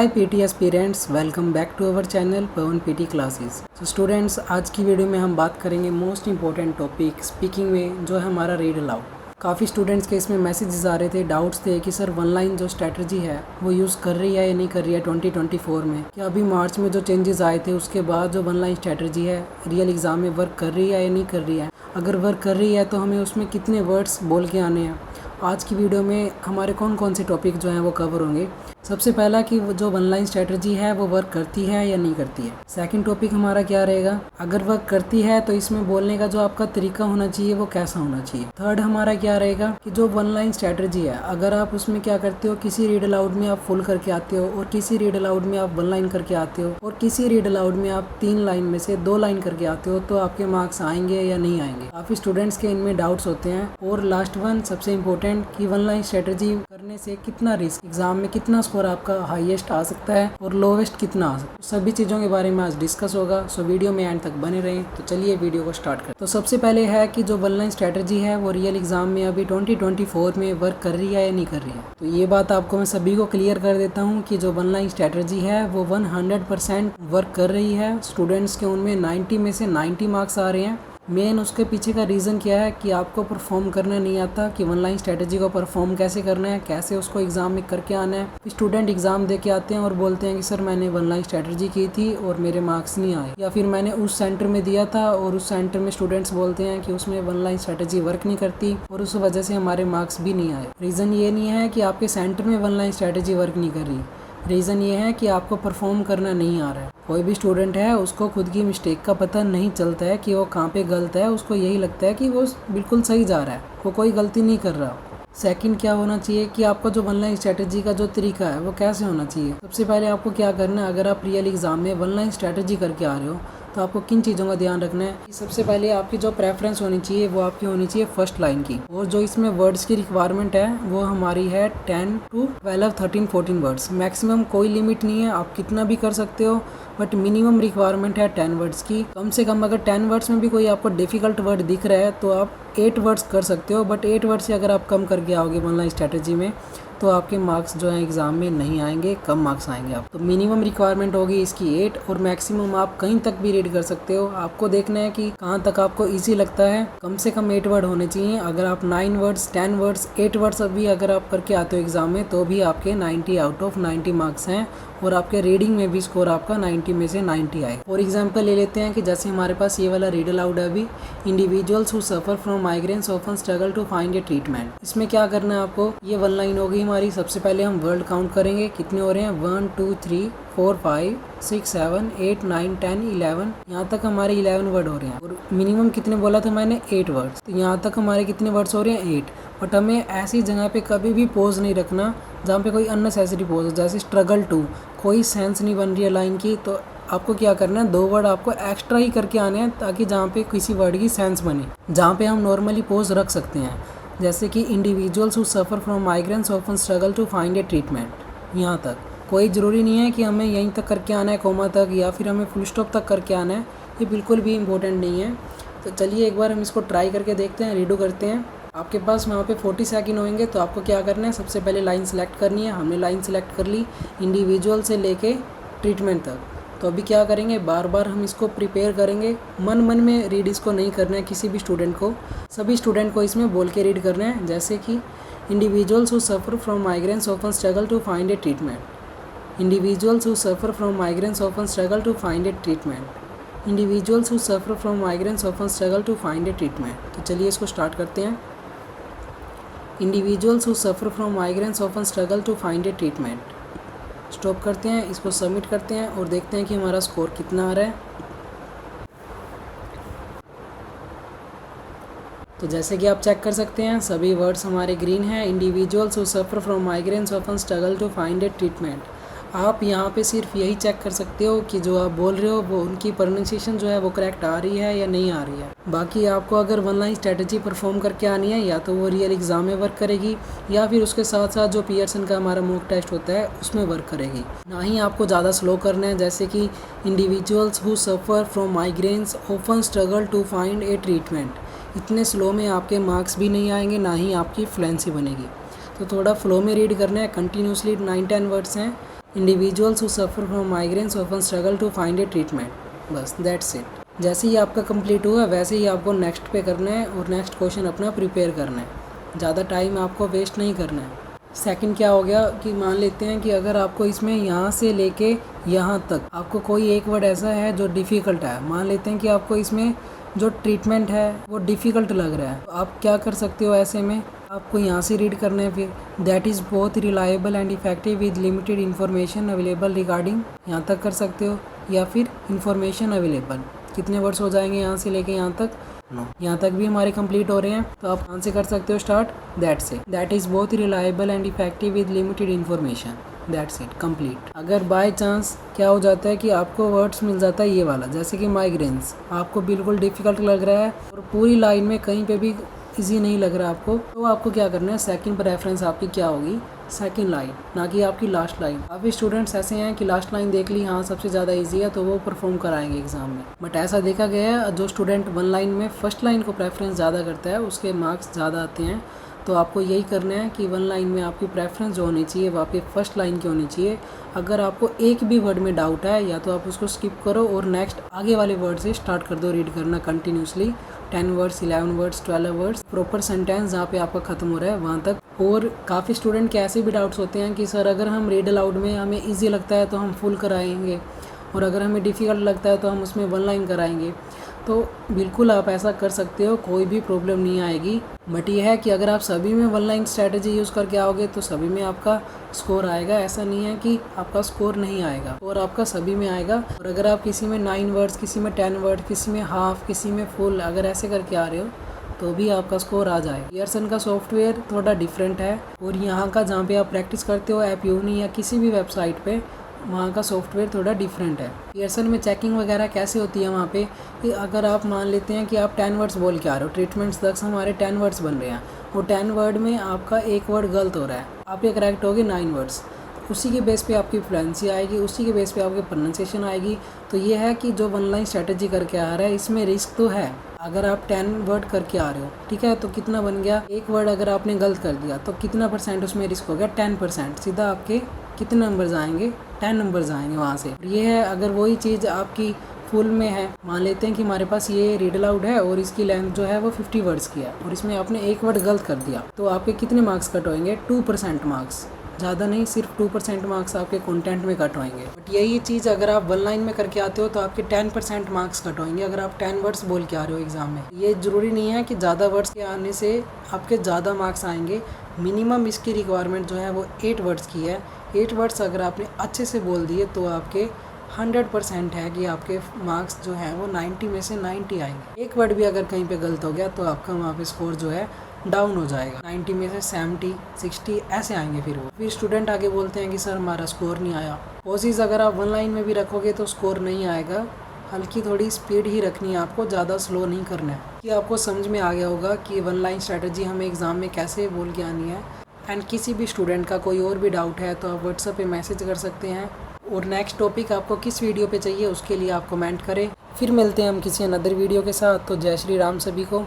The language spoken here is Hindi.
Hi PT aspirants, welcome back to our channel Pavan PT classes. तो स्टूडेंट्स, आज की वीडियो में हम बात करेंगे मोस्ट इंपॉर्टेंट टॉपिक स्पीकिंग में, जो है हमारा रीड अलाउड। काफ़ी स्टूडेंट्स के इसमें मैसेजेस आ रहे थे, डाउट्स थे कि सर वन लाइन जो स्ट्रैटेजी है वो यूज़ कर रही है या नहीं कर रही है 2024 में। क्या अभी मार्च में जो चेंजेस आए थे उसके बाद जो वन लाइन स्ट्रैटेजी है रियल एग्ज़ाम में वर्क कर रही है या नहीं कर रही है। अगर वर्क कर रही है तो हमें उसमें कितने वर्ड्स बोल के आने हैं। आज की वीडियो में हमारे कौन कौन से टॉपिक जो हैं वो कवर होंगे। सबसे पहला कि जो वन लाइन स्ट्रैटेजी है वो वर्क करती है या नहीं करती है। सेकंड टॉपिक हमारा क्या रहेगा, अगर वर्क करती है तो इसमें बोलने का जो आपका तरीका होना चाहिए वो कैसा होना चाहिए। थर्ड हमारा क्या रहेगा कि जो वन लाइन स्ट्रैटेजी है, अगर आप उसमें क्या करते हो, किसी रीड अलाउड में आप फुल करके आते हो और किसी रीड अलाउड में आप वन लाइन करके आते हो और किसी रीड अलाउड में आप 3 लाइन में से 2 लाइन करके आते हो, तो आपके मार्क्स आएंगे या नहीं आएंगे। काफ़ी स्टूडेंट्स के इनमें डाउट्स होते हैं। और लास्ट वन सबसे इम्पोर्टेंट कि वन लाइन स्ट्रैटेजी करने से कितना रिस्क, एग्जाम में कितना स्कोर आपका हाईएस्ट आ सकता है और लोवेस्ट कितना आ सकता है, सभी चीज़ों के बारे में आज डिस्कस होगा। सो वीडियो में एंड तक बने रहें। तो चलिए वीडियो को स्टार्ट करें। तो सबसे पहले है कि जो वन लाइन स्ट्रैटेजी है वो रियल एग्जाम में अभी 2024 में वर्क कर रही है या नहीं कर रही है। तो ये बात आपको मैं सभी को क्लियर कर देता हूँ कि जो वन लाइन स्ट्रैटेजी है वो 100% वर्क कर रही है। स्टूडेंट्स के उनमें 90 में से 90 मार्क्स आ रहे हैं। मेन उसके पीछे का रीज़न क्या है कि आपको परफॉर्म करना नहीं आता कि वन लाइन स्ट्रैटेजी को परफॉर्म कैसे करना है, कैसे उसको एग्ज़ाम में करके आना है। स्टूडेंट एग्ज़ाम दे के आते हैं और बोलते हैं कि सर मैंने वन लाइन स्ट्रैटेजी की थी और मेरे मार्क्स नहीं आए, या फिर मैंने उस सेंटर में दिया था और उस सेंटर में स्टूडेंट्स बोलते हैं कि उसमें वन लाइन स्ट्रैटेजी वर्क नहीं करती और उस वजह से हमारे मार्क्स भी नहीं आए। रीज़न ये नहीं है कि आपके सेंटर में वन लाइन स्ट्रैटेजी वर्क नहीं कर रही, रीज़न ये है कि आपको परफॉर्म करना नहीं आ रहा है। कोई भी स्टूडेंट है उसको खुद की मिस्टेक का पता नहीं चलता है कि वो कहाँ पे गलत है। उसको यही लगता है कि वो बिल्कुल सही जा रहा है, वो कोई गलती नहीं कर रहा। सेकंड क्या होना चाहिए कि आपका जो वन लाइन स्ट्रैटेजी का जो तरीका है वो कैसे होना चाहिए। सबसे पहले आपको क्या करना है, अगर आप रियल एग्ज़ाम में वन लाइन स्ट्रैटेजी करके आ रहे हो तो आपको किन चीज़ों का ध्यान रखना है। सबसे पहले आपकी जो प्रेफरेंस होनी चाहिए वो आपकी होनी चाहिए फर्स्ट लाइन की, और जो इसमें वर्ड्स की रिक्वायरमेंट है वो हमारी है 10 to 12, 13, 14 वर्ड्स। मैक्सिमम कोई लिमिट नहीं है, आप कितना भी कर सकते हो, बट मिनिमम रिक्वायरमेंट है 10 वर्ड्स की। कम से कम अगर 10 वर्ड्स में भी कोई आपको डिफ़िकल्ट वर्ड दिख रहा है तो आप 8 वर्ड्स कर सकते हो, बट 8 वर्ड से अगर आप कम करके आओगे वन लाइन स्ट्रैटेजी में तो आपके मार्क्स जो है एग्ज़ाम में नहीं आएंगे, कम मार्क्स आएंगे आप। तो मिनिमम रिक्वायरमेंट होगी इसकी 8 और मैक्सिमम आप कहीं तक भी रीड कर सकते हो। आपको देखना है कि कहाँ तक आपको इजी लगता है। कम से कम 8 वर्ड होने चाहिए। अगर आप 9 वर्ड्स, 10 वर्ड्स, 8 वर्ड्स अभी अगर आप करके आते हो एग्ज़ाम में तो भी आपके 90 आउट ऑफ 90 मार्क्स हैं और आपके रीडिंग में भी स्कोर आपका 90 में से 90 आए। फॉर एग्जाम्पल ले लेते हैं कि जैसे हमारे पास ये वाला रीड अलाउड है अभी, individuals who suffer from migraines often struggle to find a treatment. इसमें क्या करना है आपको, ये वन लाइन होगी हमारी। सबसे पहले हम वर्ड काउंट करेंगे, कितने हो रहे हैं, 1 2 3 4 5 6 7 8 9 10 11, यहाँ तक हमारे 11 वर्ड हो रहे हैं। और मिनिमम कितने बोला था मैंने, 8 वर्ड्स। तो यहाँ तक हमारे कितने वर्ड्स हो रहे हैं, 8। बट हमें ऐसी जगह पे कभी भी पोज नहीं रखना जहाँ पे कोई अननेसेसरी पोज हो, जैसे स्ट्रगल टू, कोई सेंस नहीं बन रही है लाइन की, तो आपको क्या करना है, 2 वर्ड आपको एक्स्ट्रा ही करके आने हैं ताकि जहाँ पे किसी वर्ड की सेंस बने, जहाँ पे हम नॉर्मली पोज रख सकते हैं। जैसे कि individuals who suffer from migrants often struggle to find a treatment. यहाँ तक कोई ज़रूरी नहीं है कि हमें यहीं तक करके आना है, कोमा तक, या फिर हमें फुल स्टॉप तक करके आना है। ये बिल्कुल भी इम्पोर्टेंट नहीं है। तो चलिए एक बार हम इसको ट्राई करके देखते हैं, रीडो करते हैं। आपके पास वहाँ पे 40 सेकंड होंगे। तो आपको क्या करना है, सबसे पहले लाइन सेलेक्ट करनी है। हमने लाइन सेलेक्ट कर ली इंडिविजुअल से लेके ट्रीटमेंट तक। तो अभी क्या करेंगे, बार बार हम इसको प्रिपेयर करेंगे। मन मन में रीड इसको नहीं करना है किसी भी स्टूडेंट को, सभी स्टूडेंट को इसमें बोल के रीड करना है। जैसे कि individuals who suffer from migrants often struggle to find a treatment. Individuals who suffer from migrants often struggle to find a treatment. Individuals who suffer from migrants often struggle to find a treatment. तो चलिए इसको स्टार्ट करते हैं। Individuals who suffer from migrants often struggle to find a treatment. Stop करते हैं, इसको सबमिट करते हैं और देखते हैं कि हमारा स्कोर कितना आ रहा है। तो जैसे कि आप चेक कर सकते हैं सभी वर्ड्स हमारे ग्रीन हैं। Individuals who suffer from migraines often struggle to find a treatment. आप यहाँ पे सिर्फ यही चेक कर सकते हो कि जो आप बोल रहे हो वो उनकी प्रोनाउंसिएशन जो है वो करेक्ट आ रही है या नहीं आ रही है। बाकी आपको अगर वन लाइन स्ट्रैटेजी परफॉर्म करके आनी है, या तो वो रियल एग्ज़ाम में वर्क करेगी या फिर उसके साथ साथ जो पियर्सन का हमारा मॉक टेस्ट होता है उसमें वर्क करेगी। ना ही आपको ज़्यादा स्लो करना है, जैसे कि individuals who suffer from migraines often struggle to find a treatment. इतने स्लो में आपके मार्क्स भी नहीं आएंगे, ना ही आपकी फ्लुएंसी बनेगी। तो थोड़ा फ्लो में रीड करना है। कंटिन्यूसली 9-10 वर्ड्स हैं, individuals who suffer from migraines often struggle to find a treatment. बस दैट्स इट। जैसे ही आपका कंप्लीट हुआ वैसे ही आपको नेक्स्ट पे करना है और नेक्स्ट क्वेश्चन अपना प्रिपेयर करना है। ज़्यादा टाइम आपको वेस्ट नहीं करना है। सेकंड क्या हो गया कि मान लेते हैं कि अगर आपको इसमें यहाँ से लेके यहाँ तक आपको कोई एक वर्ड ऐसा है जो डिफ़िकल्ट है, मान लेते हैं कि आपको इसमें जो ट्रीटमेंट है वो डिफ़िकल्ट लग रहा है, तो आप क्या कर सकते हो, ऐसे में आपको यहाँ से रीड करना है। फिर that is both reliable and effective with limited information available regarding, यहाँ तक कर सकते हो। या फिर इंफॉर्मेशन अवेलेबल, कितने वर्ड्स हो जाएंगे यहाँ से लेके यहाँ तक, यहाँ तक भी हमारे कंप्लीट हो रहे हैं, तो आप कहाँ से कर सकते हो start, that is both reliable and effective with limited information, that's it, complete. अगर बाय चांस क्या हो जाता है कि आपको वर्ड्स मिल जाता है ये वाला, जैसे कि माइग्रेन्स, आपको बिल्कुल डिफ़िकल्ट लग रहा है और पूरी लाइन में कहीं पे भी इजी नहीं लग रहा आपको, तो आपको क्या करना है, सेकंड प्रेफरेंस आपकी क्या होगी, सेकंड लाइन, ना कि आपकी लास्ट लाइन। काफ़ी स्टूडेंट्स ऐसे हैं कि लास्ट लाइन देख ली, हाँ सबसे ज़्यादा इजी है तो वो परफॉर्म कराएंगे एग्जाम में, बट ऐसा देखा गया है जो स्टूडेंट वन लाइन में फर्स्ट लाइन को प्रेफरेंस ज़्यादा करता है उसके मार्क्स ज़्यादा आते हैं। तो आपको यही करना है कि वन लाइन में आपकी प्रेफरेंस जो होनी चाहिए वो आपकी फर्स्ट लाइन की होनी चाहिए। अगर आपको एक भी वर्ड में डाउट है या तो आप उसको स्किप करो और नेक्स्ट आगे वाले वर्ड से स्टार्ट कर दो रीड करना continuously, 10 words, 11 words, 12 words, proper sentence जहाँ पे आपका ख़त्म हो रहा है वहाँ तक। और काफ़ी स्टूडेंट के ऐसे भी डाउट्स होते हैं कि सर अगर हम रीड अलाउड में हमें ईजी लगता है तो हम फुल कराएंगे और अगर हमें डिफ़िकल्ट लगता है तो हम उसमें वन लाइन कराएंगे। तो बिल्कुल आप ऐसा कर सकते हो, कोई भी प्रॉब्लम नहीं आएगी। बट ये है कि अगर आप सभी में वन लाइन स्ट्रैटेजी यूज़ करके आओगे तो सभी में आपका स्कोर आएगा। ऐसा नहीं है कि आपका स्कोर नहीं आएगा, और आपका सभी में आएगा। और अगर आप किसी में 9 वर्ड्स, किसी में 10 वर्ड, किसी में हाफ, किसी में फुल, अगर ऐसे करके आ रहे हो तो भी आपका स्कोर आ जाए। पियर्सन का सॉफ्टवेयर थोड़ा डिफरेंट है और यहाँ का जहाँ पे आप प्रैक्टिस करते हो ऐप यूनी या किसी भी वेबसाइट पे, वहाँ का सॉफ्टवेयर थोड़ा डिफरेंट है। पियर्सन में चेकिंग वगैरह कैसे होती है वहाँ पे कि अगर आप मान लेते हैं कि आप 10 वर्ड्स बोल के आ रहे हो, ट्रीटमेंट्स तक हमारे 10 वर्ड्स बन रहे हैं, वो 10 वर्ड में आपका एक वर्ड गलत हो रहा है, आपके करेक्ट होगे 9 वर्ड्स, उसी के बेस पे आपकी फ्लुएंसी आएगी, उसी के बेस पे आपकी प्रोनाउंसिएशन आएगी। तो ये है कि जो वन लाइन स्ट्रेटजी करके आ रहा है इसमें रिस्क तो है। अगर आप 10 वर्ड करके आ रहे हो, ठीक है, तो कितना बन गया, एक वर्ड अगर आपने गलत कर दिया तो कितना % उसमें रिस्क हो गया, 10%। सीधा आपके कितने नंबर्स आएंगे, 10 नंबर्स आएंगे वहाँ से। ये है अगर वही चीज़ आपकी फुल में है, मान लेते हैं कि हमारे पास ये रीड अलाउड है और इसकी लेंथ जो है वो 50 वर्ड्स की है और इसमें आपने एक वर्ड गलत कर दिया, तो आपके कितने मार्क्स कट होंगे, 2% मार्क्स, ज़्यादा नहीं, सिर्फ 2% मार्क्स आपके कंटेंट में कट होंगे। बट यही चीज़ अगर आप वन लाइन में करके आते हो तो आपके 10% मार्क्स कट होंगे अगर आप 10 वर्ड्स बोल के आ रहे हो एग्जाम में। ये ज़रूरी नहीं है कि ज़्यादा वर्ड्स के आने से आपके ज़्यादा मार्क्स आएंगे। मिनिमम इसकी रिक्वायरमेंट जो है वो 8 वर्ड्स की है। 8 वर्ड्स अगर आपने अच्छे से बोल दिए तो आपके 100% है कि आपके मार्क्स जो हैं वो 90 में से 90 आएंगे। एक वर्ड भी अगर कहीं पे गलत हो गया तो आपका वहाँ पे स्कोर जो है डाउन हो जाएगा, 90 में से 70, 60 ऐसे आएंगे। फिर स्टूडेंट आगे बोलते हैं कि सर हमारा स्कोर नहीं आया। कोशिश अगर आप वन लाइन में भी रखोगे तो स्कोर नहीं आएगा, हल्की थोड़ी स्पीड ही रखनी है आपको, ज़्यादा स्लो नहीं करना है। कि आपको समझ में आ गया होगा कि वन लाइन स्ट्रैटेजी हमें एग्ज़ाम में कैसे बोल के आनी है। एंड किसी भी स्टूडेंट का कोई और भी डाउट है तो आप व्हाट्सएप पे मैसेज कर सकते हैं, और नेक्स्ट टॉपिक आपको किस वीडियो पे चाहिए उसके लिए आप कमेंट करें। फिर मिलते हैं हम किसी अनदर वीडियो के साथ। तो जय श्री राम सभी को।